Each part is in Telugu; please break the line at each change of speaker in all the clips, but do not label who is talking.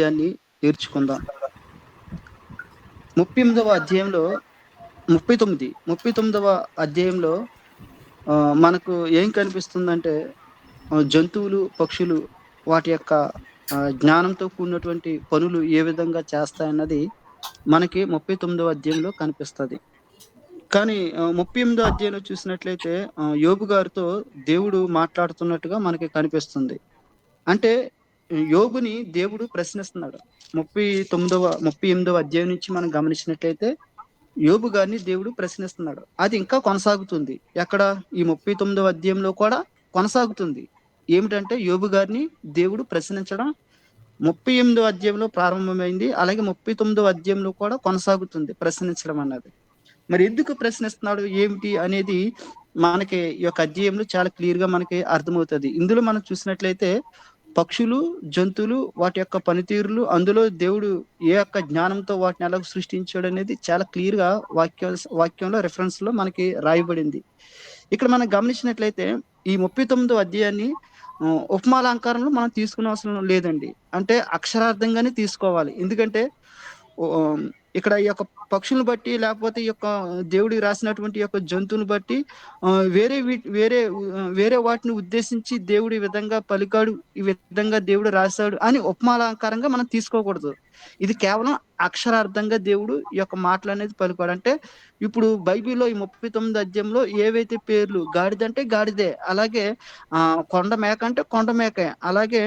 వాక్యాన్ని నేర్చుకుందాం. 38వ అధ్యాయంలో 39వ అధ్యాయంలో మనకు ఏం కనిపిస్తుందంటే జంతువులు, పక్షులు వాటి యొక్క జ్ఞానంతో కూడినటువంటి పనులు ఏ విధంగా చేస్తాయన్నది మనకి 39వ అధ్యాయంలో కనిపిస్తది. కానీ 38దో అధ్యాయంలో చూసినట్లయితే యోబు గారితో దేవుడు మాట్లాడుతున్నట్టుగా మనకి కనిపిస్తుంది. అంటే యోబుని దేవుడు ప్రశ్నిస్తున్నాడు. 38వ అధ్యాయం నుంచి మనం గమనించినట్లయితే యోబు గారిని దేవుడు ప్రశ్నిస్తున్నాడు. అది ఇంకా కొనసాగుతుంది. ఎక్కడ? ఈ 39వ అధ్యాయంలో కూడా కొనసాగుతుంది. ఏమిటంటే యోబు గారిని దేవుడు ప్రశ్నించడం 38వ అధ్యాయంలో ప్రారంభమైంది. అలాగే 39వ అధ్యాయంలో కూడా కొనసాగుతుంది ప్రశ్నించడం అన్నది. మరి ఎందుకు ప్రశ్నిస్తున్నాడు ఏమిటి అనేది మనకి ఈ యొక్క అధ్యాయంలో చాలా క్లియర్‌గా మనకి అర్థమవుతది. ఇందులో మనం చూసినట్లయితే పక్షులు, జంతువులు వాటి యొక్క పనితీరులు, అందులో దేవుడు ఏ యొక్క జ్ఞానంతో వాటిని ఎలాగ సృష్టించాడనేది చాలా క్లియర్‌గా వాక్యంలో రిఫరెన్స్‌లో మనకి రాయబడింది. ఇక్కడ మనం గమనించినట్లయితే ఈ 39వ అధ్యాయాన్ని ఉపమాలంకారంలో మనం తీసుకునే అవసరం లేదండి. అంటే అక్షరార్థంగానే తీసుకోవాలి. ఎందుకంటే ఇక్కడ ఈ యొక్క పక్షులను బట్టి లేకపోతే ఈ యొక్క దేవుడికి రాసినటువంటి యొక్క జంతువుని బట్టి వేరే వాటిని ఉద్దేశించి దేవుడు ఈ విధంగా పలికాడు, ఈ విధంగా దేవుడు రాశాడు అని ఉపమాలంకారంగా మనం తీసుకోకూడదు. ఇది కేవలం అక్షరార్థంగా దేవుడు ఈ యొక్క మాటలనేది పలికాడు. అంటే ఇప్పుడు బైబిల్‌లో ఈ 39 అధ్యాయంలో ఏవైతే పేర్లు గాడిదంటే గాడిదే, అలాగే కొండ మేక అంటే కొండ మేకే, అలాగే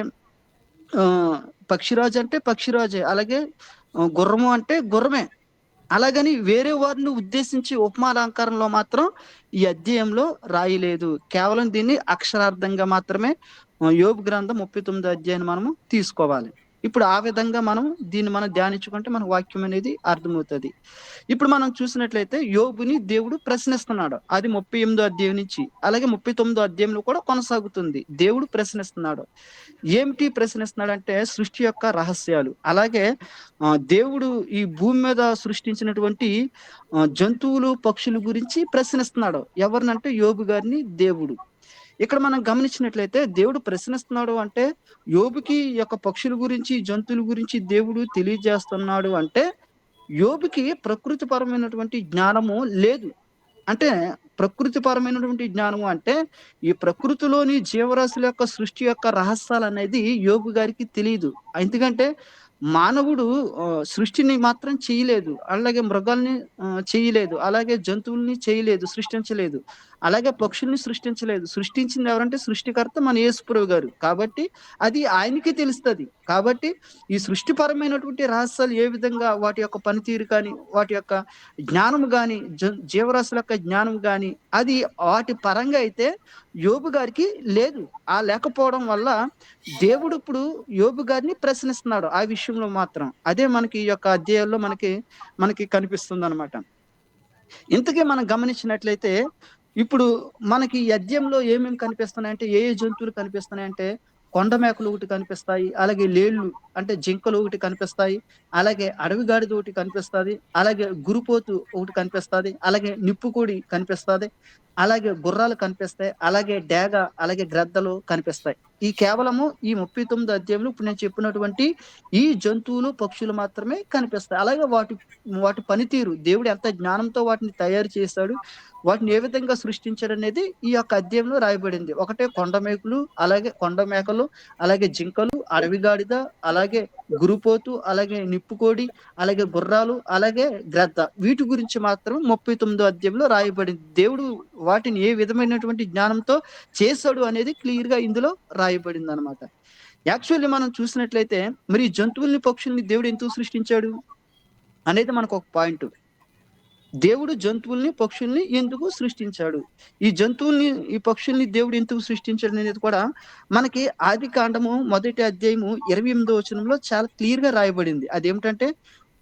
ఆహ్, పక్షిరాజు అంటే పక్షిరాజే, అలాగే గుర్రము అంటే గుర్రమే. అలాగని వేరే వారిని ఉద్దేశించి ఉపమాలంకారంలో మాత్రం ఈ అధ్యాయంలో రాయలేదు. కేవలం దీన్ని అక్షరార్థంగా మాత్రమే యోబు గ్రంథం 39 అధ్యాయాన్ని మనము తీసుకోవాలి. ఇప్పుడు ఆ విధంగా దీన్ని మనం ధ్యానించుకుంటే మన వాక్యం అనేది అర్థమవుతది. ఇప్పుడు మనం చూసినట్లయితే యోబుని దేవుడు ప్రశ్నిస్తున్నాడు. అది 38దో అధ్యాయం నుంచి. అలాగే 39దో అధ్యాయంలో కూడా కొనసాగుతుంది. దేవుడు ప్రశ్నిస్తున్నాడు. ఏమిటి ప్రశ్నిస్తున్నాడంటే సృష్టి యొక్క రహస్యాలు. అలాగే దేవుడు ఈ భూమి మీద సృష్టించినటువంటి జంతువులు, పక్షుల గురించి ప్రశ్నిస్తున్నాడు. ఎవరినంటే యోబు గారిని దేవుడు. ఇక్కడ మనం గమనించినట్లయితే దేవుడు ప్రశ్నిస్తున్నాడు అంటే యోబుకి ఈ యొక్క పక్షుల గురించి, జంతువుల గురించి దేవుడు తెలియజేస్తున్నాడు అంటే యోబుకి ప్రకృతిపరమైనటువంటి జ్ఞానము లేదు. అంటే ప్రకృతిపరమైనటువంటి జ్ఞానము అంటే ఈ ప్రకృతిలోని జీవరాశుల యొక్క సృష్టి యొక్క రహస్యాలనేది యోబు గారికి తెలీదు. ఎందుకంటే మానవుడు సృష్టిని మాత్రం చేయలేదు. అలాగే మృగాల్ని చేయలేదు. అలాగే జంతువుల్ని చేయలేదు, సృష్టించలేదు. అలాగే పక్షుల్ని సృష్టించలేదు. సృష్టించింది ఎవరంటే సృష్టికర్త మన యేసుప్రభు గారు. కాబట్టి అది ఆయనకే తెలుస్తది. కాబట్టి ఈ సృష్టిపరమైనటువంటి రహస్యాలు ఏ విధంగా వాటి యొక్క పనితీరు కానీ, వాటి యొక్క జ్ఞానము గాని, జీవరాశుల యొక్క జ్ఞానం గాని అది వాటి పరంగా అయితే యోబు గారికి లేదు. ఆ లేకపోవడం వల్ల దేవుడు ఇప్పుడు యోబు గారిని ప్రశ్నిస్తున్నాడు ఆ విషయంలో మాత్రం. అదే మనకి ఈ యొక్క అధ్యాయంలో మనకి కనిపిస్తుందనమాట. ఇంతకీ మనం గమనించినట్లయితే ఇప్పుడు మనకి ఈ అధ్యాయంలో ఏమేమి కనిపిస్తున్నాయంటే ఏ జంతువులు కనిపిస్తున్నాయంటే కొండ మేకలు ఒకటి కనిపిస్తాయి. అలాగే లేళ్ళు అంటే జింకలు ఒకటి కనిపిస్తాయి. అలాగే అడవి గాడిద ఒకటి కనిపిస్తది. అలాగే గురిపోతు ఒకటి కనిపిస్తది. అలాగే నిప్పుకోడి కనిపిస్తది. అలాగే గుర్రాలు కనిపిస్తాయి. అలాగే డేగ, అలాగే గ్రద్దలు కనిపిస్తాయి. ఈ కేవలము ఈ 39 అధ్యాయంలో ఇప్పుడు నేను చెప్పినటువంటి ఈ జంతువులు, పక్షులు మాత్రమే కనిపిస్తాయి. అలాగే వాటి పనితీరు దేవుడు ఎంత జ్ఞానంతో వాటిని తయారు చేశాడు, వాటిని ఏ విధంగా సృష్టించాడనేది ఈ యొక్క అధ్యాయంలో రాయబడింది. ఒకటే కొండ మేకలు, అలాగే కొండ మేకలు, అలాగే జింకలు, అడవి గాడిద, అలాగే గురిపోతు, అలాగే నిప్పుకోడి, అలాగే గుర్రాలు, అలాగే గ్రద్ద. వీటి గురించి మాత్రం 39దో అధ్యాయంలో రాయబడింది. దేవుడు వాటిని ఏ విధమైనటువంటి జ్ఞానంతో చేశాడు అనేది క్లియర్‌గా ఇందులో రాయబడిందనమాట. యాక్చువల్లీ మనం చూసినట్లయితే మరి ఈ జంతువుల్ని, పక్షుల్ని దేవుడు ఎందుకు సృష్టించాడు అనేది మనకొక పాయింట్. దేవుడు జంతువుల్ని, పక్షుల్ని ఎందుకు సృష్టించాడు? ఈ జంతువుల్ని, ఈ పక్షుల్ని దేవుడు ఎందుకు సృష్టించాడనేది కూడా మనకి ఆదికాండము మొదటి అధ్యాయము 28దో వచనంలో చాలా క్లియర్‌గా రాయబడింది. అదేమిటంటే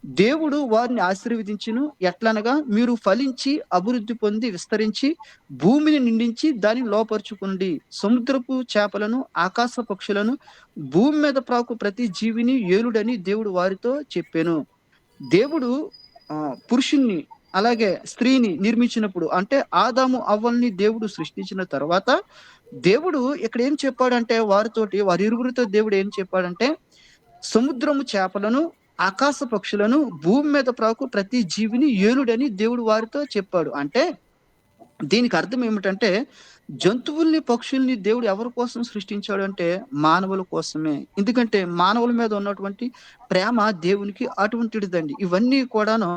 దేవుడు వారిని ఆశీర్వదించును. ఎట్లనగా మీరు ఫలించి, అభివృద్ధి పొంది, విస్తరించి, భూమిని నిండించి దాన్ని లోపరుచుకొనుడి. సముద్రపు చేపలను, ఆకాశ పక్షులను, భూమి మీద ప్రాకు ప్రతి జీవిని ఏలుడని దేవుడు వారితో చెప్పెను. దేవుడు పురుషుణ్ణి అలాగే స్త్రీని నిర్మించినప్పుడు అంటే ఆదాము, అవ్వల్ని దేవుడు సృష్టించిన తర్వాత దేవుడు ఇక్కడ ఏం చెప్పాడంటే వారితోటి, వారిరువురితో దేవుడు ఏం చెప్పాడంటే సముద్రము చేపలను, ఆకాశ పక్షులను, భూమి మీద ప్రాకు ప్రతి జీవిని ఏలుడని దేవుడు వారితో చెప్పాడు. అంటే దీనికి అర్థం ఏమిటంటే, జంతువుల్ని, పక్షుల్ని దేవుడు ఎవరి కోసం సృష్టించాడు అంటే మానవుల కోసమే. ఎందుకంటే మానవుల మీద ఉన్నటువంటి ప్రేమ దేవునికి అటువంటిదండి. ఇవన్నీ కూడాను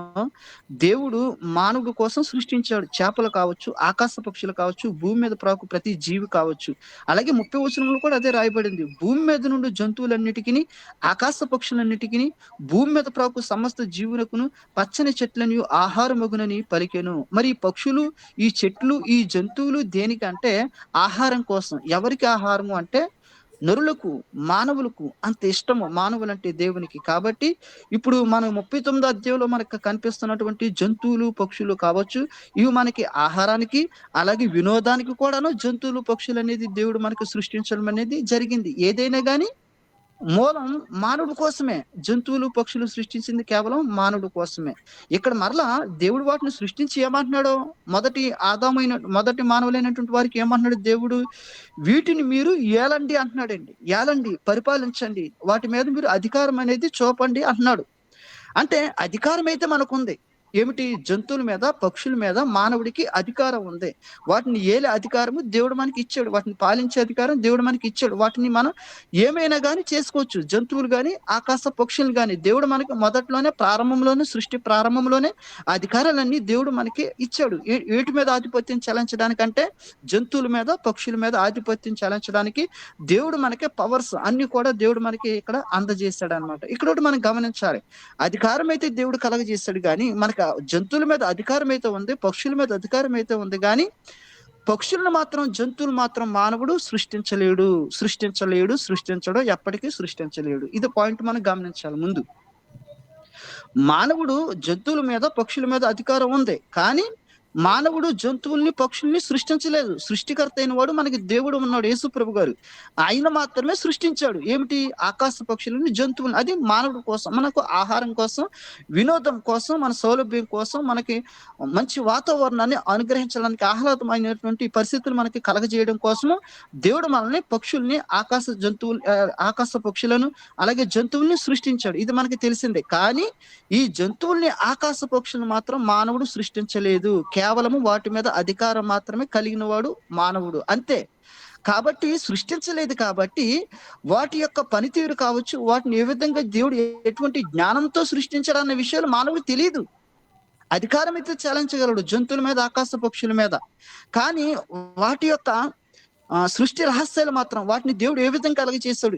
దేవుడు మానవుడి కోసం సృష్టించాడు. చేపలు కావచ్చు, ఆకాశ పక్షులు కావచ్చు, భూమి మీద ప్రాకు ప్రతి జీవి కావచ్చు. అలాగే 30 వచనంలో కూడా అదే రాయబడింది. భూమి మీద నుండి జంతువులన్నిటికిని, ఆకాశ పక్షులన్నిటికిని, భూమి మీద ప్రాకు సమస్త జీవులకును పచ్చని చెట్లనియు ఆహారమగునని పలికెను. మరి ఈ పక్షులు, ఈ చెట్లు, ఈ జంతువులు దేనికంటే ఆహారం కోసం. ఎవరికి ఆహారము అంటే నరులకు, మానవులకు అంత ఇష్టము మానవులంటే దేవునికి. కాబట్టి ఇప్పుడు మనం 39వ అధ్యాయంలో మనకు కనిపిస్తున్నటువంటి జంతువులు, పక్షులు కావచ్చు, ఇవి మనకి ఆహారానికి, అలాగే వినోదానికి కూడాను జంతువులు, పక్షులు అనేది దేవుడు మనకు సృష్టించడం అనేది జరిగింది. ఏదైనా గాని మూలం మానవుడి కోసమే. జంతువులు, పక్షులు సృష్టించింది కేవలం మానవుడి కోసమే. ఇక్కడ మరలా దేవుడు వాటిని సృష్టించి ఏమంటున్నాడు? మొదటి మానవులైనటువంటి వారికి ఏమంటున్నాడు దేవుడు? వీటిని మీరు ఏలండి అంటున్నాడండి. ఏలండి, పరిపాలించండి, వాటి మీద మీరు అధికారం అనేది చూపండి అంటున్నాడు. అంటే అధికారం అయితే మనకుంది. ఏమిటి? జంతువుల మీద, పక్షుల మీద మానవుడికి అధికారం ఉంది. వాటిని ఏలే అధికారము దేవుడు మనకి ఇచ్చాడు. వాటిని పాలించే అధికారం దేవుడు మనకి ఇచ్చాడు. వాటిని మనం ఏమైనా గాని చేసుకోవచ్చు. జంతువులు గాని, ఆకాశ పక్షులు గాని దేవుడు మనకి మొదట్లోనే, సృష్టి ప్రారంభంలోనే అధికారాలన్నీ దేవుడు మనకి ఇచ్చాడు. ఏటి మీద ఆధిపత్యం చెలాయించడానికంటే జంతువుల మీద, పక్షుల మీద ఆధిపత్యం చెలాయించడానికి దేవుడు మనకి పవర్స్ అన్ని కూడా దేవుడు మనకి ఇక్కడ అందజేశాడన్నమాట. ఇక్కడ ఒకటి మనం గమనించాలి. అధికారం అయితే దేవుడు కలగజేశాడు గాని మనకు జంతువుల మీద అధికారం అయితే ఉంది, పక్షుల మీద అధికారం అయితే ఉంది గాని పక్షులను మాత్రం, జంతువులు మాత్రం మానవుడు సృష్టించడు, ఎప్పటికీ సృష్టించలేడు. ఇది పాయింట్ మనం గమనించాలి ముందు. మానవుడు జంతువుల మీద, పక్షుల మీద అధికారం ఉంది. కానీ మానవుడు జంతువుల్ని, పక్షుల్ని సృష్టించలేదు. సృష్టికర్త అయిన వాడు మనకి దేవుడు ఉన్నాడు, యేసు ప్రభు గారు. ఆయన మాత్రమే సృష్టించాడు. ఏమిటి? ఆకాశ పక్షులని, జంతువులని. అది మానవుడి కోసం, మనకు ఆహారం కోసం, వినోదం కోసం, మన సౌలభ్యం కోసం, మనకి మంచి వాతావరణాన్ని అనుగ్రహించడానికి, ఆహ్లాదమైనటువంటి పరిస్థితులు మనకి కలగజేయడం కోసము దేవుడు మనల్ని, పక్షుల్ని, ఆకాశ పక్షులను, అలాగే జంతువుల్ని సృష్టించాడు. ఇది మనకి తెలిసిందే. కానీ ఈ జంతువుల్ని, ఆకాశ పక్షులను మాత్రం మానవుడు సృష్టించలేదు. కేవలము వాటి మీద అధికారం మాత్రమే కలిగిన వాడు మానవుడు, అంతే. కాబట్టి సృష్టించలేదు. కాబట్టి వాటి యొక్క పనితీరు కావచ్చు, వాటిని ఏ విధంగా దేవుడు ఎటువంటి జ్ఞానంతో సృష్టించాడన్న విషయాలు మానవుడికి తెలియదు. అధికారం అయితే చెలాయించగలడు జంతువుల మీద, ఆకాశ పక్షుల మీద. కానీ వాటి యొక్క సృష్టి రహస్యాలు మాత్రం, వాటిని దేవుడు ఏ విధంగా కలగ చేశాడు,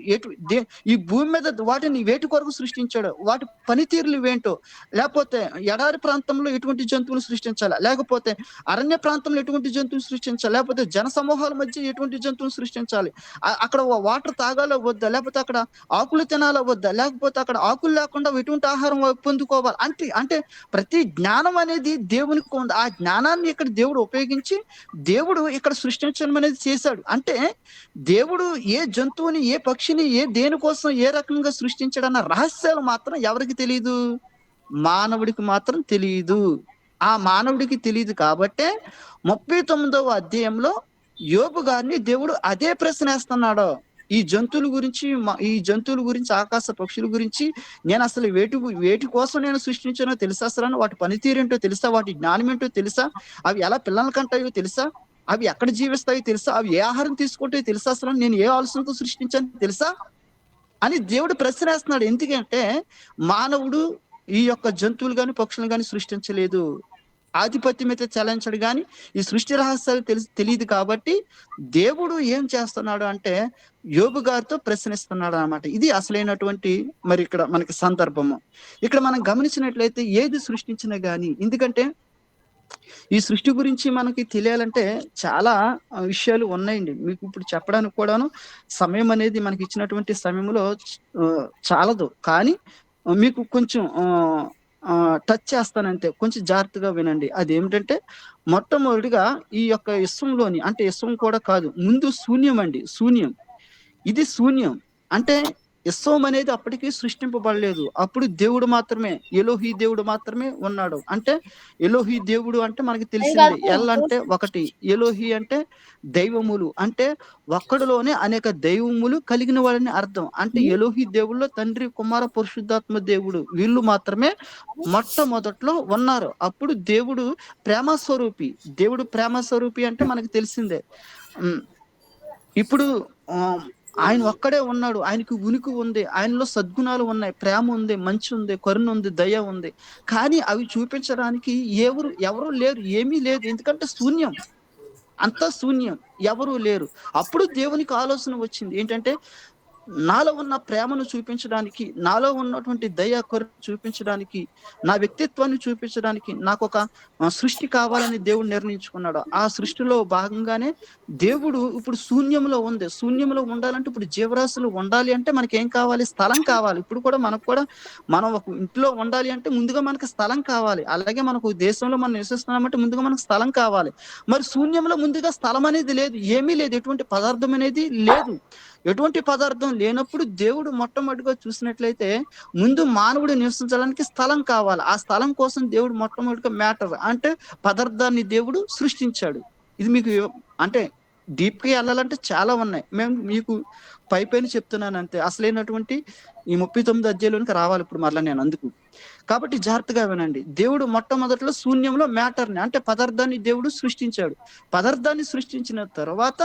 ఈ భూమి మీద వాటిని వేటి కొరకు సృష్టించాడు, వాటి పనితీరులు ఇవేంటో, లేకపోతే ఎడారి ప్రాంతంలో ఎటువంటి జంతువులు సృష్టించాలా, లేకపోతే అరణ్య ప్రాంతంలో ఎటువంటి జంతువులు సృష్టించాలి, లేకపోతే జన సమూహాల మధ్య ఎటువంటి జంతువులు సృష్టించాలి, అక్కడ వాటర్ తాగాలో వద్దా, లేకపోతే అక్కడ ఆకులు తినాలో వద్దా, లేకపోతే అక్కడ ఆకులు లేకుండా ఎటువంటి ఆహారం పొందుకోవాలి అంటే ప్రతి జ్ఞానం అనేది దేవునికి ఉంది. ఆ జ్ఞానాన్ని ఇక్కడ దేవుడు ఉపయోగించి దేవుడు ఇక్కడ సృష్టించడం అనేది చేశాడు. అంటే దేవుడు ఏ జంతువుని, ఏ పక్షిని, దేనికోసం, ఏ రకంగా సృష్టించాడన్న రహస్యాలు మాత్రం ఎవరికి తెలియదు? మానవుడికి మాత్రం తెలియదు. ఆ మానవుడికి తెలియదు కాబట్టే 39వ అధ్యాయంలో యోబు గారిని దేవుడు అదే ప్రశ్న వేస్తున్నాడు. ఈ జంతువుల గురించి, ఆకాశ పక్షుల గురించి నేను అసలు వేటి కోసం నేను సృష్టించానో తెలుసా? అసలు వాటి పనితీరేంటో తెలుసా? వాటి జ్ఞానం ఏంటో తెలుసా? అవి ఎలా పిల్లల కంటాయో తెలుసా? అవి ఎక్కడ జీవిస్తాయో తెలుసా? అవి ఏ ఆహారం తీసుకుంటాయో తెలుసా? అసలు నేను ఏ ఆలోచనతో సృష్టించాను తెలుసా అని దేవుడు ప్రశ్న వేస్తున్నాడు. ఎందుకంటే మానవుడు ఈ యొక్క జంతువులు గాని, పక్షులు గాని సృష్టించలేదు. ఆధిపత్యం అయితే చెలాయించాడు గాని ఈ సృష్టి రహస్యాలు తెలియదు. కాబట్టి దేవుడు ఏం చేస్తున్నాడు అంటే యోబు గారితో ప్రశ్నిస్తున్నాడు అన్నమాట. ఇది అసలైనటువంటి మరి ఇక్కడ మనకి సందర్భము. ఇక్కడ మనం గమనించినట్లయితే ఏది సృష్టించినా గాని, ఎందుకంటే ఈ సృష్టి గురించి మనకి తెలియాలంటే చాలా విషయాలు ఉన్నాయండి. మీకు ఇప్పుడు చెప్పడానికి కూడాను సమయం అనేది మనకి ఇచ్చినటువంటి సమయంలో చాలదు. కానీ మీకు కొంచెం టచ్ చేస్తానంతే, కొంచెం జాగ్రత్తగా వినండి. అదేమిటంటే మొట్టమొదటిగా ఈ యొక్క విశ్వంలోని, అంటే విశ్వం కూడా కాదు, ముందు శూన్యం అండి. శూన్యం, ఇది శూన్యం. అంటే ఇస్సోం అనేది అప్పటికి సృష్టింపబడలేదు. అప్పుడు దేవుడు మాత్రమే, ఎలోహీ దేవుడు మాత్రమే ఉన్నాడు. అంటే ఎలోహీ దేవుడు అంటే మనకి తెలిసిందే. ఎల్ అంటే ఒకటి, ఎలోహీ అంటే దైవములు. అంటే ఒక్కడిలోనే అనేక దైవములు కలిగిన వాడని అర్థం. అంటే ఎలోహీ దేవుల్లో తండ్రి, కుమార, పరిశుద్ధాత్మ దేవుడు వీళ్ళు మాత్రమే మొట్టమొదట్లో ఉన్నారు. అప్పుడు దేవుడు ప్రేమ స్వరూపి. దేవుడు ప్రేమ స్వరూపి అంటే మనకు తెలిసిందే. హ్మ్. ఇప్పుడు ఆయన ఒక్కడే ఉన్నాడు. ఆయనకి ఉనికి ఉంది. ఆయనలో సద్గుణాలు ఉన్నాయి. ప్రేమ ఉంది, మంచి ఉంది, కరుణ ఉంది, దయ ఉంది. కానీ అవి చూపించడానికి ఎవరు లేరు. ఏమీ లేదు. ఎందుకంటే శూన్యం. అంతా శూన్యం. ఎవరు లేరు. అప్పుడు దేవునికి ఆలోచన వచ్చింది. ఏంటంటే నాలో ఉన్న ప్రేమను చూపించడానికి, నాలో ఉన్నటువంటి దయ, కరుణ చూపించడానికి, నా వ్యక్తిత్వాన్ని చూపించడానికి నాకొక సృష్టి కావాలని దేవుడు నిర్ణయించుకున్నాడు. ఆ సృష్టిలో భాగంగానే దేవుడు ఇప్పుడు శూన్యంలో ఉంది. శూన్యంలో ఉండాలంటే ఇప్పుడు జీవరాశులు ఉండాలి అంటే మనకేం కావాలి? స్థలం కావాలి. ఇప్పుడు కూడా మనకు కూడా మనం ఒక ఇంట్లో ఉండాలి అంటే ముందుగా మనకు స్థలం కావాలి. అలాగే మనకు దేశంలో మనం నివసిస్తున్నామంటే ముందుగా మనకు స్థలం కావాలి. మరి శూన్యంలో ముందుగా స్థలం అనేది లేదు. ఏమీ లేదు. ఎటువంటి పదార్థం అనేది లేదు. ఎటువంటి పదార్థం లేనప్పుడు దేవుడు మొట్టమొదటిగా చూసినట్లయితే ముందు మానవుడు నివసించడానికి స్థలం కావాలి. ఆ స్థలం కోసం దేవుడు మొట్టమొదటిగా మ్యాటర్ అంటే పదార్థాన్ని దేవుడు సృష్టించాడు. ఇది మీకు అంటే డీప్‌గా ఎళ్ళాలంటే చాలా ఉన్నాయి. మేము మీకు పైపైన చెప్తున్నాను అంతే. అసలైనటువంటి ఈ 39 అధ్యాయంలోనికి రావాలి ఇప్పుడు మరలా నేను అందుకు. కాబట్టి జాగ్రత్తగా వినండి. దేవుడు మొట్టమొదట్లో శూన్యంలో మ్యాటర్‌ని అంటే పదార్థాన్ని దేవుడు సృష్టించాడు. పదార్థాన్ని సృష్టించిన తర్వాత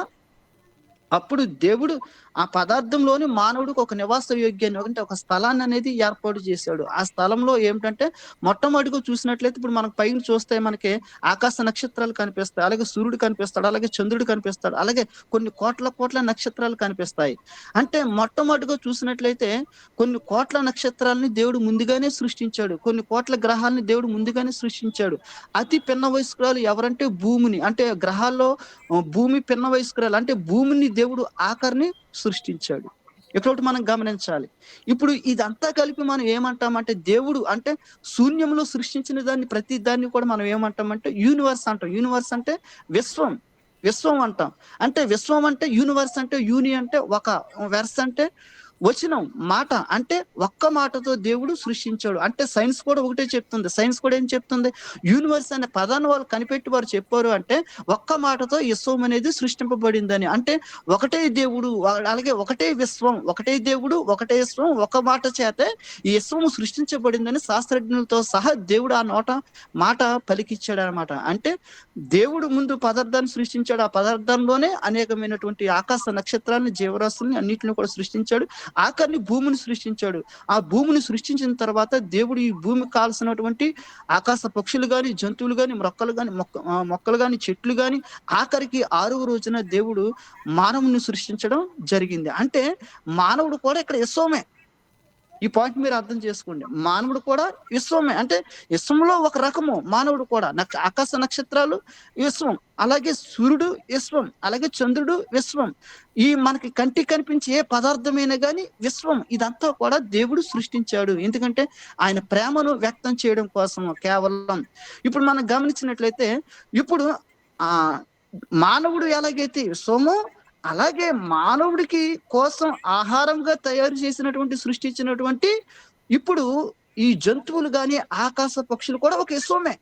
అప్పుడు దేవుడు ఆ పదార్థంలోని మానవుడికి ఒక నివాస యోగ్యాన్ని అంటే ఒక స్థలాన్ని అనేది ఏర్పాటు చేశాడు. ఆ స్థలంలో ఏమిటంటే మొట్టమొదటిగా చూసినట్లయితే ఇప్పుడు మనకు పైన చూస్తే మనకి ఆకాశ నక్షత్రాలు కనిపిస్తాయి. అలాగే సూర్యుడు కనిపిస్తాడు. అలాగే చంద్రుడు కనిపిస్తాడు. అలాగే కొన్ని కోట్ల నక్షత్రాలు కనిపిస్తాయి. అంటే మొట్టమొదటిగా చూసినట్లయితే కొన్ని కోట్ల నక్షత్రాలని దేవుడు ముందుగానే సృష్టించాడు. కొన్ని కోట్ల గ్రహాలని దేవుడు ముందుగానే సృష్టించాడు. అతి పిన్న వయస్కురాలు ఎవరంటే భూమిని అంటే గ్రహాల్లో భూమి పిన్న వయస్కురాలు అంటే భూమిని దేవుడు ఆఖరిని సృష్టించాడు. ఇక్కడొకటి మనం గమనించాలి. ఇప్పుడు ఇదంతా కలిపి మనం ఏమంటామంటే దేవుడు అంటే శూన్యంలో సృష్టించిన దాన్ని ప్రతి దాన్ని కూడా మనం ఏమంటామంటే యూనివర్స్ అంటాం. యూనివర్స్ అంటే విశ్వం. విశ్వం అంటాం. అంటే విశ్వం అంటే యూనివర్స్ అంటే యూని అంటే ఒక వెర్స్ అంటే వచనం మాట అంటే ఒక్క మాటతో దేవుడు సృష్టించాడు. అంటే సైన్స్ కూడా ఒకటే చెప్తుంది. సైన్స్ కూడా ఏం చెప్తుంది? యూనివర్స్ అనే పదాన్ని వాళ్ళు కనిపెట్టి వారు చెప్పారు అంటే ఒక్క మాటతో విశ్వం అనేది సృష్టింపబడిందని. అంటే ఒకటే దేవుడు అలాగే ఒకటే విశ్వం, ఒకటే దేవుడు, ఒకటే విశ్వం, ఒక మాట చేతే ఈ విశ్వం సృష్టించబడిందని శాస్త్రజ్ఞులతో సహా దేవుడు ఆ మాట పలికిచ్చాడనమాట. అంటే దేవుడు ముందు పదార్థాన్ని సృష్టించాడు. ఆ పదార్థంలోనే అనేకమైనటువంటి ఆకాశ నక్షత్రాలను, జీవరాశుల్ని అన్నిటిని కూడా సృష్టించాడు. ఆఖరిని భూమిని సృష్టించాడు. ఆ భూమిని సృష్టించిన తర్వాత దేవుడు ఈ భూమికి కావాల్సినటువంటి ఆకాశ పక్షులు గాని, జంతువులు గాని, మొక్కలు గాని, చెట్లు గాని ఆఖరికి 6వ రోజున దేవుడు మానవుని సృష్టించడం జరిగింది. అంటే మానవుడు కూడా ఇక్కడ విశ్వమే. ఈ పాయింట్ మీరు అర్థం చేసుకోండి. మానవుడు కూడా విశ్వమే. అంటే విశ్వంలో ఒక రకము మానవుడు కూడా. ఆకాశ నక్షత్రాలు విశ్వం, అలాగే సూర్యుడు విశ్వం, అలాగే చంద్రుడు విశ్వం. ఈ మనకి కంటికి కనిపించే ఏ పదార్థమైనా గాని విశ్వం. ఇదంతా కూడా దేవుడు సృష్టించాడు. ఎందుకంటే ఆయన ప్రేమను వ్యక్తం చేయడం కోసం కేవలం. ఇప్పుడు మనం గమనించినట్లయితే ఇప్పుడు ఆ మానవుడు ఎలాగైతే విశ్వమో అలాగే మానవుడికి కోసం ఆహారంగా తయారు చేసినటువంటి సృష్టించినటువంటి ఇప్పుడు ఈ జంతువులు గాని ఆకాశ పక్షులు కూడా ఒక విశ్వమే.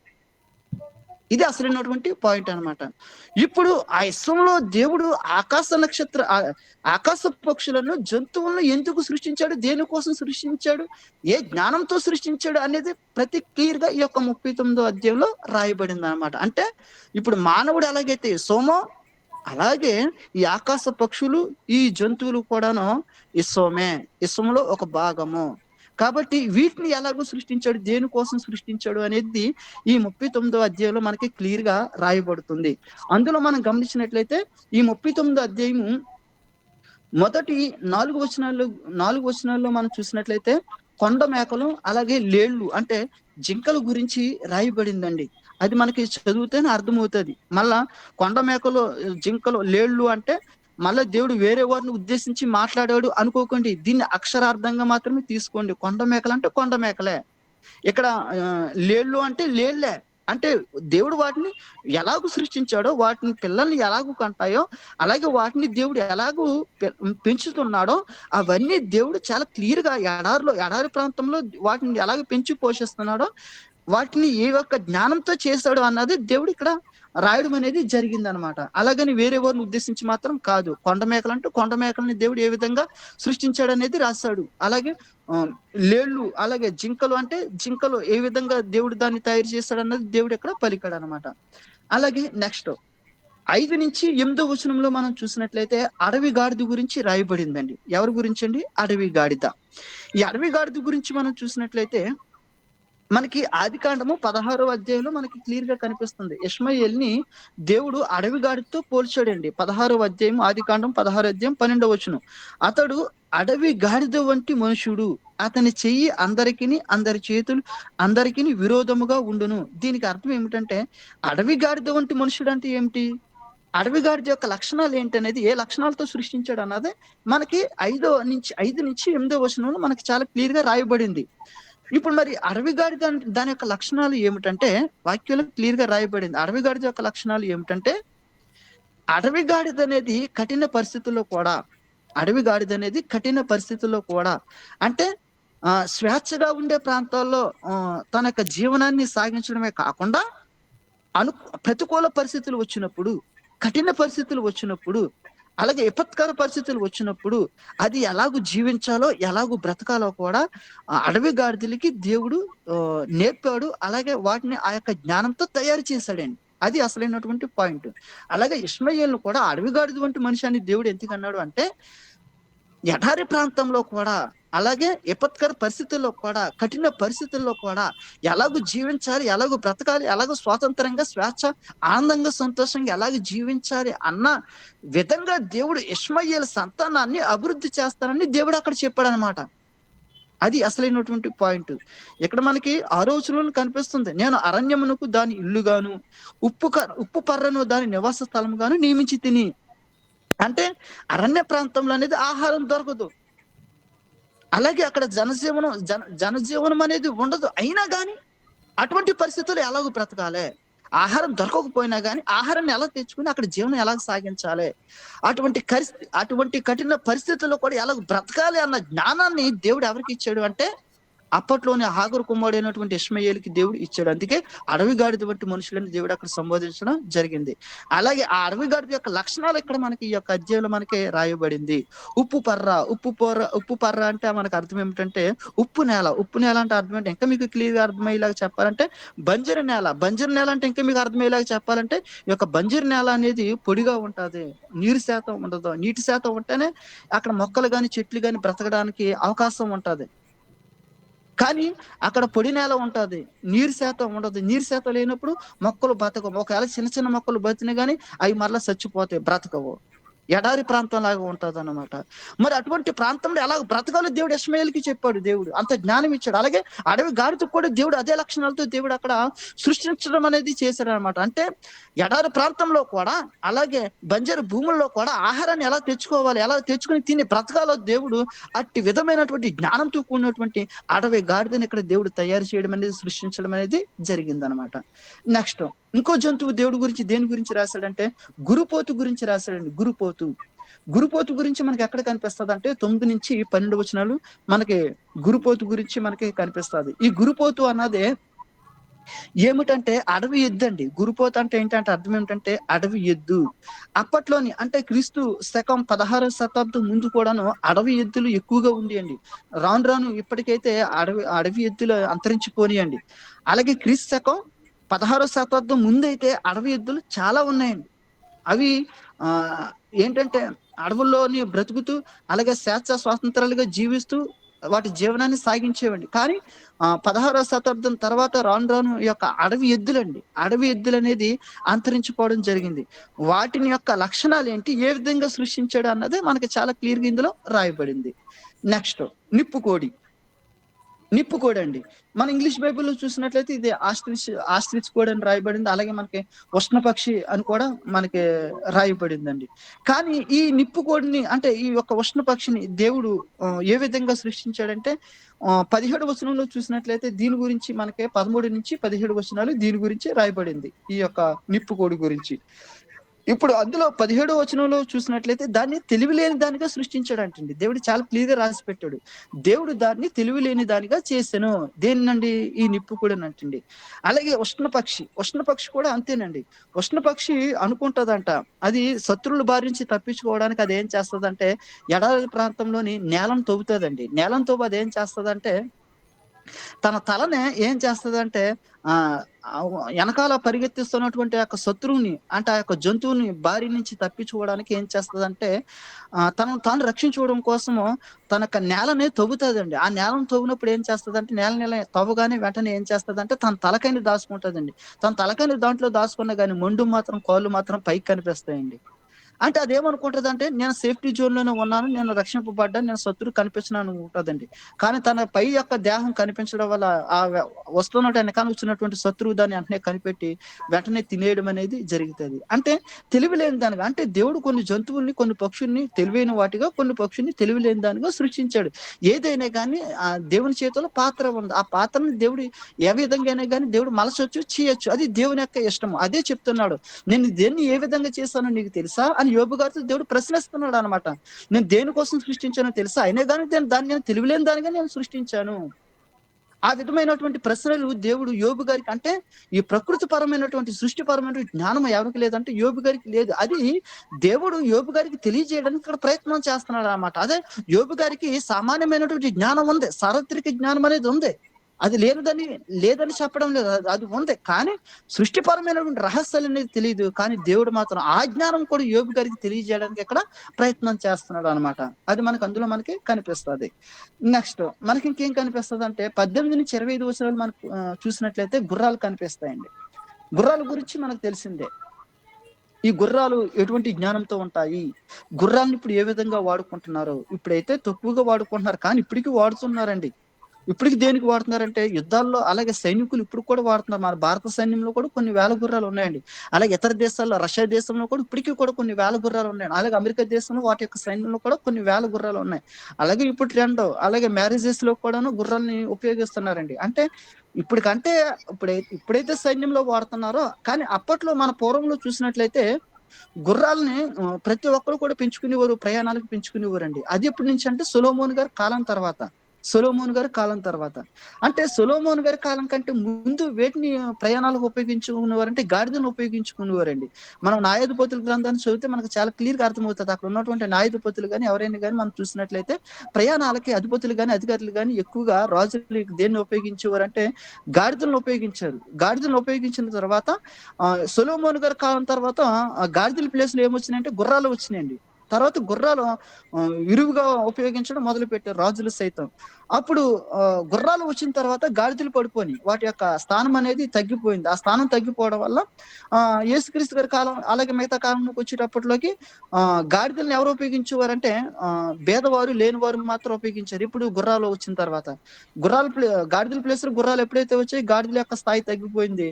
ఇది అసలైనటువంటి పాయింట్ అనమాట. ఇప్పుడు ఆ విశ్వంలో దేవుడు ఆకాశ పక్షులను జంతువులను ఎందుకు సృష్టించాడు? దేనికోసం సృష్టించాడు? ఏ జ్ఞానంతో సృష్టించాడు అనేది ప్రతి క్లియర్ గా ఈ యొక్క 39వ అధ్యాయంలో రాయబడింది అనమాట. అంటే ఇప్పుడు మానవుడు ఎలాగైతే విశ్వమో అలాగే ఈ ఆకాశ పక్షులు ఈ జంతువులు కూడాను విశ్వంలో ఒక భాగము. కాబట్టి వీటిని ఎలాగో సృష్టించాడు, దేనికోసం సృష్టించాడు అనేది ఈ 39వ అధ్యాయంలో మనకి క్లియర్ గా రాయబడుతుంది. అందులో మనం గమనించినట్లయితే ఈ 39వ అధ్యాయము మొదటి 4 వచనాల్లో మనం చూసినట్లయితే కొండ మేకలు అలాగే లేళ్లు అంటే జింకల గురించి రాయబడిందండి. అది మనకి చదివితేనే అర్థమవుతుంది. మళ్ళా కొండ మేకలు, జింకలు, లేళ్లు అంటే మళ్ళా దేవుడు వేరే వారిని ఉద్దేశించి మాట్లాడాడు అనుకోకండి. దీన్ని అక్షరార్థంగా మాత్రమే తీసుకోండి. కొండ మేకలు అంటే కొండ మేకలే. ఇక్కడ లేళ్లు అంటే లేళ్లే. అంటే దేవుడు వాటిని ఎలాగూ సృష్టించాడో, వాటిని పిల్లల్ని ఎలాగూ కంటాయో, అలాగే వాటిని దేవుడు ఎలాగూ పెంచుతున్నాడో, అవన్నీ దేవుడు చాలా క్లియర్‌గా ఎడారి ప్రాంతంలో వాటిని ఎలాగ పెంచి పోషిస్తున్నాడో, వాటిని ఏ ఒక్క జ్ఞానంతో చేశాడు అన్నది దేవుడు ఇక్కడ రాయడం అనేది జరిగిందనమాట. అలాగని వేరే వారిని ఉద్దేశించి మాత్రం కాదు. కొండ మేకలని దేవుడు ఏ విధంగా సృష్టించాడనేది రాశాడు. అలాగే ఆహ్, లేళ్ళు, అలాగే జింకలు ఏ విధంగా దేవుడు దాన్ని తయారు చేశాడన్నది దేవుడు ఇక్కడ పలికాడనమాట. అలాగే నెక్స్ట్ 5-8 వచనంలో మనం చూసినట్లయితే అడవి గాడిద గురించి రాయబడిందండి. ఎవరి గురించండి? అడవి గాడిద. ఈ అడవి గాడిద గురించి మనం చూసినట్లయితే మనకి ఆదికాండము 16వ అధ్యాయంలో మనకి క్లియర్‌గా కనిపిస్తుంది. ఇష్మాయేల్‌ని దేవుడు అడవి గాడిదతో పోల్చాడండి. 16వ అధ్యాయం ఆదికాండం 16 అధ్యాయం 12వ వచనం. అతడు అడవి గాడిద వంటి మనుషుడు. అతని చెయ్యి అందరి చేతులు అందరికిని విరోధముగా ఉండును. దీనికి అర్థం ఏమిటంటే అడవి గాడిద వంటి మనుషుడు అంటే ఏమిటి? అడవి గాడిద యొక్క లక్షణాలు ఏంటనేది, ఏ లక్షణాలతో సృష్టించాడు అన్నది మనకి 5-8 వచనంలో మనకి చాలా క్లియర్‌గా రాయబడింది. ఇప్పుడు మరి అడవి గాడిద దాని యొక్క లక్షణాలు ఏమిటంటే వాక్యంలో క్లియర్‌గా రాయబడింది. అడవి గాడిద యొక్క లక్షణాలు ఏమిటంటే, అడవి గాడిద అనేది కఠిన పరిస్థితుల్లో కూడా అంటే స్వేచ్ఛగా ఉండే ప్రాంతాల్లో తన యొక్క జీవనాన్ని సాగించడమే కాకుండా ప్రతికూల పరిస్థితులు వచ్చినప్పుడు, కఠిన పరిస్థితులు వచ్చినప్పుడు, అలాగే విపత్కర పరిస్థితులు వచ్చినప్పుడు అది ఎలాగూ జీవించాలో, ఎలాగూ బ్రతకాలో కూడా అడవి గాడిదలకి దేవుడు నేర్పాడు. అలాగే వాటిని ఆ యొక్క జ్ఞానంతో తయారు చేశాడండి. అది అసలైనటువంటి పాయింట్. అలాగే ఇష్మాయేలును కూడా అడవి గాడిద వంటి మనిషి అని దేవుడు ఎందుకన్నాడు అంటే, ఎడారి ప్రాంతంలో కూడా, అలాగే విపత్కర పరిస్థితుల్లో కూడా, కఠిన పరిస్థితుల్లో కూడా ఎలాగూ జీవించాలి, ఎలాగూ బ్రతకాలి, ఎలాగో స్వాతంత్రంగా, స్వేచ్ఛ, ఆనందంగా, సంతోషంగా ఎలాగ జీవించాలి అన్న విధంగా దేవుడు ఇష్మాయేలు సంతానాన్ని అభివృద్ధి చేస్తానని దేవుడు అక్కడ చెప్పాడనమాట. అది అసలైనటువంటి పాయింట్. ఇక్కడ మనకి 6వ వచనంలో కనిపిస్తుంది. నేను అరణ్యమునకు దాని ఇల్లుగాను, ఉప్పు పర్రను దాని నివాస స్థలముగాను నియమించి తిని. అంటే అరణ్య ప్రాంతంలో అనేది ఆహారం దొరకదు. అలాగే అక్కడ జనజీవనం అనేది ఉండదు. అయినా గాని అటువంటి పరిస్థితులు ఎలాగో బ్రతకాలే, ఆహారం దొరకకపోయినా గాని ఆహారాన్ని ఎలా తెచ్చుకుని అక్కడ జీవనం ఎలా సాగించాలి, అటువంటి కఠిన పరిస్థితుల్లో కూడా ఎలాగ బ్రతకాలి అన్న జ్ఞానాన్ని దేవుడు ఎవరికి ఇచ్చాడు అంటే, అప్పట్లోనే హాగరు కుమారుడైనటువంటి ఇష్మాయేలుకి దేవుడు ఇచ్చాడు. అందుకే అడవి గాడిద వంటి మనుషులని దేవుడు అక్కడ సంబోధించడం జరిగింది. అలాగే ఆ అడవి గాడిద యొక్క లక్షణాలు ఇక్కడ మనకి ఈ యొక్క అధ్యాయంలో మనకి రాయబడింది. ఉప్పు పర్ర అంటే మనకు అర్థం ఏమిటంటే ఉప్పు నేల అంటే అర్థం ఏంటి ఇంకా మీకు క్లియర్‌గా అర్థమయ్యేలాగా చెప్పాలంటే బంజరు నేల అంటే ఇంకా మీకు అర్థమయ్యేలాగా చెప్పాలంటే ఈ యొక్క బంజరు నేల అనేది పొడిగా ఉంటది. నీరు శాతం ఉండదు. నీటి శాతం ఉంటేనే అక్కడ మొక్కలు గాని, చెట్లు గాని బ్రతకడానికి అవకాశం ఉంటది. కానీ అక్కడ పొడి నేల ఉంటది. నీరు శాతం ఉండదు. నీరు శాతం లేనప్పుడు మొక్కలు బతకవు. ఒకవేళ చిన్న మొక్కలు బతికినా గాని అవి మరలా చచ్చిపోతాయి, బ్రతకవు. ఎడారి ప్రాంతం లాగా ఉంటదన్నమాట. మరి అటువంటి ప్రాంతంలో ఎలా బ్రతకాలో దేవుడు ఇష్మాయేలుకి చెప్పాడు. దేవుడు అంత జ్ఞానం ఇచ్చాడు. అలాగే అడవి గాడిదకు కూడా దేవుడు అదే లక్షణాలతో దేవుడు అక్కడ సృష్టించడం అనేది చేశాడనమాట. అంటే ఎడారి ప్రాంతంలో కూడా, అలాగే బంజరు భూముల్లో కూడా ఆహారాన్ని ఎలా తెచ్చుకోవాలి, ఎలా తెచ్చుకుని తిని బ్రతకాలో దేవుడు అట్టి విధమైనటువంటి జ్ఞానంతో కూడినటువంటి అడవి గాడిదని ఇక్కడ దేవుడు తయారు చేయడం అనేది, సృష్టించడం అనేది జరిగిందనమాట. నెక్స్ట్ ఇంకో జంతువు దేవుడి గురించి దేని గురించి రాశాడంటే గురుపోతు గురించి రాశాడండి. గురుపోతు గురించి మనకి ఎక్కడ కనిపిస్తుంది అంటే 9-12 వచనాలు మనకి గురుపోతు గురించి మనకి కనిపిస్తుంది. ఈ గురుపోతు అన్నదే ఏమిటంటే అడవి ఎద్దు అండి. గురుపోతు అంటే ఏంటంటే అర్థం ఏమిటంటే అడవి ఎద్దు. అప్పట్లోని అంటే క్రీస్తు శకం 16వ శతాబ్దం ముందు కూడాను అడవి ఎద్దులు ఎక్కువగా ఉండేయండి. రాను ఇప్పటికైతే అడవి ఎద్దులు అంతరించిపోనియండి. అలాగే క్రీస్తు శకం 16వ శతాబ్దం ముందైతే అడవి ఎద్దులు చాలా ఉన్నాయండి. అవి ఏంటంటే అడవుల్లోని బ్రతుకుతూ, అలాగే స్వాతంత్రాలుగా జీవిస్తూ వాటి జీవనాన్ని సాగించేవండి. కానీ 16వ శతాబ్దం తర్వాత రాను ఈ యొక్క అడవి ఎద్దులు అనేది అంతరించిపోవడం జరిగింది. వాటిని యొక్క లక్షణాలు ఏంటి, ఏ విధంగా సృష్టించాడు అన్నది మనకి చాలా క్లియర్‌గా ఇందులో రాయబడింది. నెక్స్ట్ నిప్పుకోడి. నిప్పు కోడి అండి. మన ఇంగ్లీష్ బైబిల్‌లో చూసినట్లయితే ఇది ఆస్ట్రిచ్ కోడి అని రాయబడింది. అలాగే మనకి ఉష్ణపక్షి అని కూడా మనకి రాయబడిందండి. కానీ ఈ నిప్పు కోడిని అంటే ఈ యొక్క ఉష్ణపక్షిని దేవుడు ఏ విధంగా సృష్టించాడంటే 17 వచనంలో చూసినట్లయితే దీని గురించి మనకి 13-17 వచనాలు దీని గురించి రాయబడింది. ఈ యొక్క నిప్పు కోడి గురించి. ఇప్పుడు అందులో 17 వచనంలో చూసినట్లయితే దాన్ని తెలివిలేని దానిగా సృష్టించాడంటండి. దేవుడు చాలా క్లియర్‌గా రాసిపెట్టాడు. దేవుడు దాన్ని తెలివిలేని దానిగా చేసెను. దేన్నండి? ఈ నిప్పు కూడానంటండి. అలాగే ఉష్ణపక్షి కూడా అంతేనండి. ఉష్ణపక్షి అనుకుంటదంట, అది శత్రువుల బారి నుంచి తప్పించుకోవడానికి అదేం చేస్తదంటే, ఎడారి ప్రాంతంలోని నేలను తవ్వుతదండి. నేలను తవ్వి అదేం చేస్తదంటే తన తలని ఏం చేస్తదంటే ఆహ్, ఎనకాల పరిగెత్తిస్తున్నటువంటి ఆ యొక్క శత్రువుని అంటే ఆ యొక్క జంతువుని బారి నుంచి తప్పించుకోవడానికి ఏం చేస్తదంటే తనను తాను రక్షించుకోవడం కోసము తన యొక్క నేలని తవ్వుతదండి. ఆ నేలను తవ్వినప్పుడు ఏం చేస్తదంటే నేల తవ్వగానే వెంటనే ఏం చేస్తదంటే తన తలకాయని దాచుకుంటదండి. తన తలకాయని దాంట్లో దాచుకున్నా గాని కాళ్ళు మాత్రం పైకి కనిపిస్తాయండి. అంటే అదేమనుకుంటదంటే నేను సేఫ్టీ జోన్‌లోనే ఉన్నాను. నేను రక్షింపబడ్డాను. నేను శత్రువు కనిపించనని ఉంటదండి. కానీ తన పై యొక్క దేహం కనిపించడం వల్ల ఆ వస్తున్నట్టు ఎనకాల వచ్చినటువంటి శత్రువు దాన్ని వెంటనే కనిపెట్టి వెంటనే తినేయడం అనేది జరుగుతది. అంటే తెలివి లేని దానిగా అంటే దేవుడు కొన్ని జంతువుల్ని, కొన్ని పక్షుల్ని తెలివైన వాటిగా, కొన్ని పక్షుల్ని తెలివి లేని దానిగా సృష్టించాడు. ఏదైనా గాని దేవుని చేతిలో పాత్ర ఉంది. ఆ పాత్రని దేవుడు ఏ విధంగానే గాని దేవుడు మలచొచ్చు, చేయొచ్చు. అది దేవుని యొక్క ఇష్టము. అదే చెప్తున్నాడు. నేను దేన్ని ఏ విధంగా చేశానో నీకు తెలుసా? అని యోబు గారితో దేవుడు ప్రశ్నిస్తున్నాడనమాట. నేను దేనికోసం సృష్టించానో తెలుసా? అయినా గాని దాన్ని నేను తెలివిలేని దానిగా నేను సృష్టించాను. ఆ విధమైనటువంటి ప్రశ్నలు దేవుడు యోబు గారికి అంటే ఈ ప్రకృతి పరమైనటువంటి సృష్టిపరమైనటువంటి జ్ఞానం ఎవరికి లేదంటే యోబు గారికి లేదు. అది దేవుడు యోబు గారికి తెలియజేయడానికి ఇక్కడ ప్రయత్నం చేస్తున్నాడనమాట. అదే యోబు గారికి సామాన్యమైనటువంటి జ్ఞానం ఉంది. సార్వత్రిక జ్ఞానం అనేది ఉంది. అది లేదని చెప్పడం లేదు. అది ఉంది. కానీ సృష్టిపరమైనటువంటి రహస్యాలనేది తెలీదు. కానీ దేవుడు మాత్రం ఆ జ్ఞానం కూడా యోబు గారికి తెలియజేయడానికి ఇక్కడ ప్రయత్నం చేస్తున్నాడనమాట. అది మనకి కనిపిస్తది. నెక్స్ట్ మనకి ఇంకేం కనిపిస్తదంటే 18-25 వచనాలు మనకు చూసినట్లయితే గుర్రాలు కనిపిస్తాయండి. గుర్రాల గురించి మనకు తెలిసిందే. ఈ గుర్రాలు ఎటువంటి జ్ఞానంతో ఉంటాయి? గుర్రాలను ఇప్పుడు ఏ విధంగా వాడుకుంటున్నారు? ఇప్పుడైతే తక్కువగా వాడుకుంటున్నారు. కానీ ఇప్పటికి వాడుతున్నారండి. ఇప్పటికి దేనికి వాడుతున్నారంటే యుద్ధాల్లో అలాగే సైనికులు ఇప్పుడు కూడా వాడుతున్నారు. మన భారత సైన్యంలో కూడా కొన్ని వేల గుర్రాలు ఉన్నాయండి. అలాగే ఇతర దేశాల్లో రష్యా దేశంలో కూడా ఇప్పటికి కూడా కొన్ని వేల గుర్రాలు ఉన్నాయండి. అలాగే అమెరికా దేశంలో వాటి యొక్క సైన్యంలో కూడా కొన్ని వేల గుర్రాలు ఉన్నాయి. అలాగే ఇప్పుడు ట్రెండ్ అలాగే మ్యారేజెస్ లో కూడాను గుర్రాల్ని ఉపయోగిస్తున్నారండి. అంటే ఇప్పటికంటే ఇప్పుడైతే సైన్యంలో వాడుతున్నారో కానీ అప్పట్లో మన పూర్వంలో చూసినట్లయితే గుర్రాల్ని ప్రతి ఒక్కరు కూడా పెంచుకునేవారు. ప్రయాణాలకు పెంచుకునేవారండి. అది ఎప్పటి నుంచి అంటే సొలొమోన్ గారి కాలం తర్వాత. అంటే సొలొమోన్ గారి కాలం కంటే ముందు వేటిని ప్రయాణాలకు ఉపయోగించుకునేవారంటే గాడిదను ఉపయోగించుకునేవారండి. మనం న్యాయాధిపతుల గ్రంథాన్ని చదివితే మనకు చాలా క్లియర్‌గా అర్థమవుతది. అక్కడ ఉన్నటువంటి న్యాయాధిపతులు గాని, ఎవరైనా గాని మనం చూసినట్లయితే ప్రయాణాలకి అధిపతులు గాని, అధికారులు గాని ఎక్కువగా రాజులు దేన్ని ఉపయోగించేవారంటే గాడిదలను ఉపయోగించారు. గాడిదలను ఉపయోగించిన తర్వాత సొలొమోన్ గారి కాలం తర్వాత గాడిదల ప్లేస్‌లో ఏమొచ్చినాయంటే గుర్రాలు వచ్చినాయండి. తర్వాత గుర్రాలు విరివిగా ఉపయోగించడం మొదలుపెట్టారు రాజులు సైతం. అప్పుడు గుర్రాలు వచ్చిన తర్వాత గాడిదలు పడిపోయినాయి. వాటి యొక్క స్థానం అనేది తగ్గిపోయింది. ఆ స్థానం తగ్గిపోవడం వల్ల యేసుక్రీస్తు గారి కాలం అలాగే మిగతా కాలంలోకి వచ్చేటప్పట్లోకి గాడిదలను ఎవరు ఉపయోగించేవారంటే పేదవారు, లేనివారు మాత్రం ఉపయోగించారు. ఇప్పుడు గుర్రాలు వచ్చిన తర్వాత. గాడిదల ప్లేస్‌లో గుర్రాలు ఎప్పుడైతే వచ్చాయో గాడిదల యొక్క స్థాయి తగ్గిపోయింది.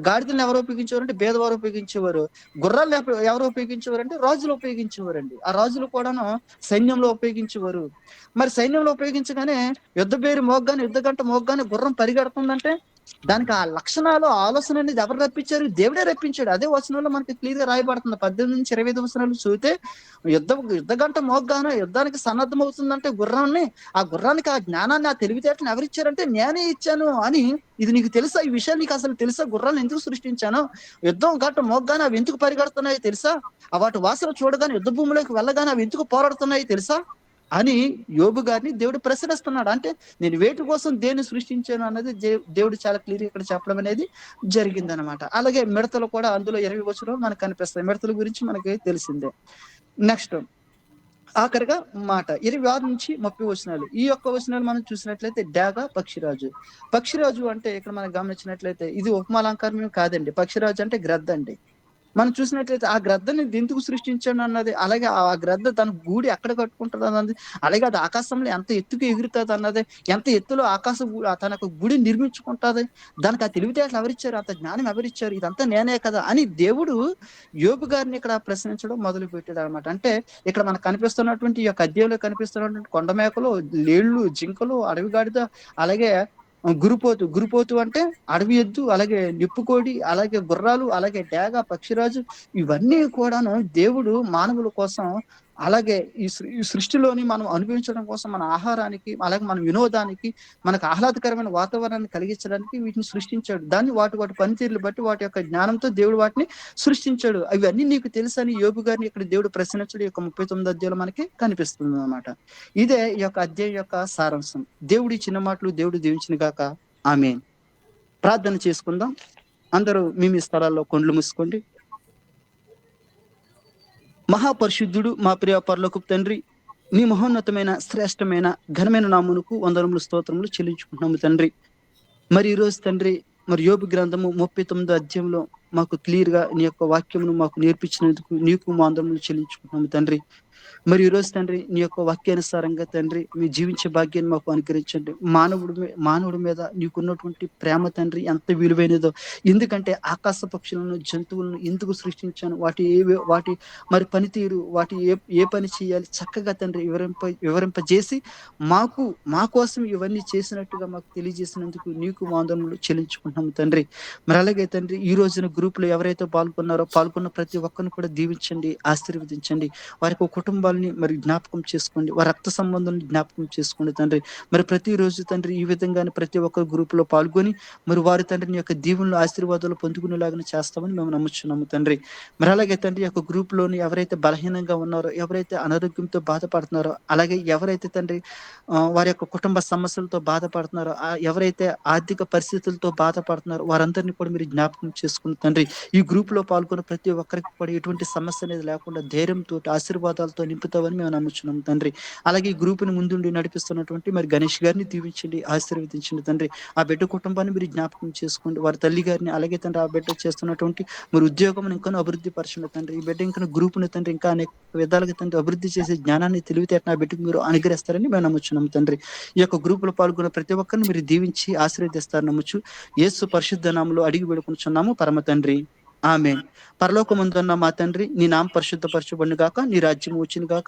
గాడిదలను ఎవరు ఉపయోగించేవారంటే పేదవారు ఉపయోగించేవారు. గుర్రాలను ఎవరు ఉపయోగించేవారంటే రాజులు ఉపయోగించేవారండి. ఆ రాజులు కూడాను సైన్యంలో ఉపయోగించేవారు. మరి సైన్యంలో ఉపయోగించగానే యుద్ధ గంట మోగ్గానే గుర్రం పరిగెడుతుందంటే దానికి ఆ లక్షణాలు, ఆలోచన అనేది ఎవరు రప్పించారు? దేవుడే రప్పించాడు. అదే వచనంలో మనకి క్లియర్‌గా రాయబడుతుంది. 18-25 వచనాలు చదివితే యుద్ధ గంట మోగ్గానే యుద్ధానికి సన్నద్ధమవుతుందంటే ఆ గుర్రానికి ఆ జ్ఞానాన్ని, ఆ తెలివితేటలను ఎవరిచ్చారంటే నేనే ఇచ్చాను అని. ఇది నీకు తెలుసా? ఈ విషయం నీకు అసలు తెలుసా? గుర్రాలను ఎందుకు సృష్టించానో? యుద్ధం గంట మోగ్గానే అవి ఎందుకు పరిగెడుతున్నాయో తెలుసా? వాటి వాసన చూడగానే యుద్ధ భూమిలోకి వెళ్ళగానే అవి ఎందుకు పోరాడుతున్నాయో తెలుసా? అని యోబు గారిని దేవుడు ప్రశ్నిస్తున్నాడు. అంటే నేను వేటి కోసం దేన్ని సృష్టించాను అన్నది దేవుడు చాలా క్లియర్‌గా ఇక్కడ చెప్పడం అనేది జరిగిందనమాట. అలాగే మిడతలు కూడా అందులో 20 వచనాలు మనకు కనిపిస్తాయి. మిడతల గురించి మనకి తెలిసిందే. నెక్స్ట్ ఆఖరిగా మాట 26-30 వచనాలు. ఈ యొక్క వచనాలు మనం చూసినట్లయితే డేగ, పక్షిరాజు. పక్షిరాజు అంటే ఇక్కడ మనం గమనించినట్లయితే ఇది ఉపమాలంకారం కాదండి. పక్షిరాజు అంటే గ్రద్దండి. మనం చూసినట్లయితే ఆ గ్రద్దని ఎందుకు సృష్టించాడన్నది, అలాగే ఆ గ్రద్ద తన గూడు ఎక్కడ కట్టుకుంటదన్నది, అలాగే అది ఆకాశంలో ఎంత ఎత్తుకు ఎగురుతదన్నది, ఎంత ఎత్తులో తన యొక్క గుడిని నిర్మించుకుంటాది. దానికి ఆ తెలివితేటలు ఎవరిచ్చారు? అంత జ్ఞానం ఎవరిచ్చారు? ఇదంతా నేనే కదా! అని దేవుడు యోబు గారిని ఇక్కడ ప్రశ్నించడం మొదలుపెట్టాడనమాట. అంటే ఇక్కడ మనకు కనిపిస్తున్నటువంటి ఈ యొక్క అధ్యాయంలో కనిపిస్తున్నటువంటి కొండ మేకలు, లేళ్ళు, జింకలు, అడవి గాడిద, అలాగే గురిపోతు అంటే అడవి ఎద్దు, అలాగే నిప్పుకోడి, అలాగే గుర్రాలు, అలాగే డేగ, పక్షిరాజు, ఇవన్నీ కూడాను దేవుడు మానవుల కోసం, అలాగే ఈ సృష్టిలోని మనం అనుభవించడం కోసం మన ఆహారానికి, అలాగే మన వినోదానికి, మనకు ఆహ్లాదకరమైన వాతావరణాన్ని కలిగించడానికి వీటిని సృష్టించాడు. దాన్ని వాటి పనితీరులు బట్టి వాటి యొక్క జ్ఞానంతో దేవుడు వాటిని సృష్టించాడు. అవన్నీ నీకు తెలుసని యోబు గారిని ఇక్కడ దేవుడు ప్రశ్నించడం ఈ యొక్క 39 అధ్యాయంలో మనకి కనిపిస్తుందన్నమాట. ఇదే ఈ యొక్క అధ్యాయం యొక్క సారాంశం. దేవుడి చిన్న మాటలు దేవుడు దీవించును గాక. ఆమేన్. ప్రార్థన చేసుకుందాం. అందరూ మీ మీ స్థలాల్లో కొండ్లు మూసుకోండి. మహాపరిశుద్ధుడు, మా ప్రియ పరలోకపు తండ్రి, నీ మహోన్నతమైన, శ్రేష్టమైన, ఘనమైన నామమునకు వందనములు, స్తోత్రములు చెల్లించుకుంటున్నాము తండ్రి. మరి ఈరోజు తండ్రి, మరి యోబు గ్రంథము 39 అధ్యాయంలో మాకు క్లియర్‌గా నీ యొక్క వాక్యమును మాకు నేర్పించినందుకు నీకు మా వందనములు చెల్లించుకుంటున్నాము తండ్రి. మరి ఈరోజు తండ్రి, నీ యొక్క వాక్యానుసారంగా తండ్రి, మేము జీవించే భాగ్యాన్ని మాకు అనుగ్రహించండి. మానవుడి మీద నీకున్నటువంటి ప్రేమ తండ్రి ఎంత విలువైనదో. ఎందుకంటే ఆకాశ పక్షులను, జంతువులను ఎందుకు సృష్టించాను, వాటి మరి పనితీరు, వాటి ఏ పని చేయాలి చక్కగా తండ్రి వివరింపజేసి మా కోసం ఇవన్నీ చేసినట్టుగా మాకు తెలియజేసినందుకు నీకు మా వందనములు చెల్లించుకుంటున్నాము తండ్రి. మరి అలాగే తండ్రి, ఈ రోజున గ్రూప్‌లో ఎవరైతే పాల్గొన్న ప్రతి ఒక్కరిని కూడా దీవించండి, ఆశీర్వదించండి. వారి యొక్క కుటుంబాలని మరి జ్ఞాపకం చేసుకోండి. వారి రక్త సంబంధాలను జ్ఞాపకం చేసుకోండి తండ్రి. మరి ప్రతిరోజు తండ్రి ఈ విధంగానే ప్రతి ఒక్కరు గ్రూప్‌లో పాల్గొని మరి వారి తండ్రి నీ యొక్క దీవెనలు, ఆశీర్వాదాలు పొందుకునేలాగానే చేస్తామని మేము నమ్ముచున్నాము తండ్రి. మరి అలాగే తండ్రి, ఈ యొక్క గ్రూప్‌లోని ఎవరైతే బలహీనంగా ఉన్నారో, ఎవరైతే అనారోగ్యంతో బాధపడుతున్నారో, అలాగే ఎవరైతే తండ్రి వారి యొక్క కుటుంబ సమస్యలతో బాధపడుతున్నారో, ఎవరైతే ఆర్థిక పరిస్థితులతో బాధపడుతున్నారో వారందరినీ కూడా మీరు జ్ఞాపకం చేసుకుని తండ్రి, ఈ గ్రూప్‌లో పాల్గొన్న ప్రతి ఒక్కరికి కూడా ఎటువంటి సమస్య అనేది లేకుండా ధైర్యంతోటి, ఆశీర్వాదాలతో నింపుతావని మేము నమ్ముచున్నాం తండ్రి. అలాగే ఈ గ్రూప్‌ని ముందుండి నడిపిస్తున్నటువంటి మరి గణేష్ గారిని దీవించండి, ఆశీర్వదించండి తండ్రి. ఆ బిడ్డ కుటుంబాన్ని మీరు జ్ఞాపకం చేసుకోండి. వారి తల్లి గారిని, అలాగే తండ్రి ఆ బిడ్డ చేస్తున్నటువంటి మరి ఉద్యోగం ఇంకాను అభివృద్ధి పరచండి తండ్రి. ఈ బిడ్డ ఇంకా గ్రూప్‌ని తండ్రి ఇంకా అనేక విధాలుగా తండ్రి అభివృద్ధి చేసే జ్ఞానాన్ని, తెలివితేటను ఆ బిడ్డకు మీరు అనుగ్రహిస్తారని మేము నమ్ముచున్నాం తండ్రి. ఈ యొక్క గ్రూప్‌లో పాల్గొన్న ప్రతి ఒక్కరిని మీరు దీవించి ఆశీర్వదిస్తారని నమ్ముచు యేసు పరిశుద్ధ నామములో అడిగి వేడుకొనుచున్నాము పరమ తండ్రి. ఆమేన్. పరలోకమందున్న మా తండ్రి, నీ నామం పరిశుద్ధపరచబడును గాక, నీ రాజ్యం వచ్చును గాక.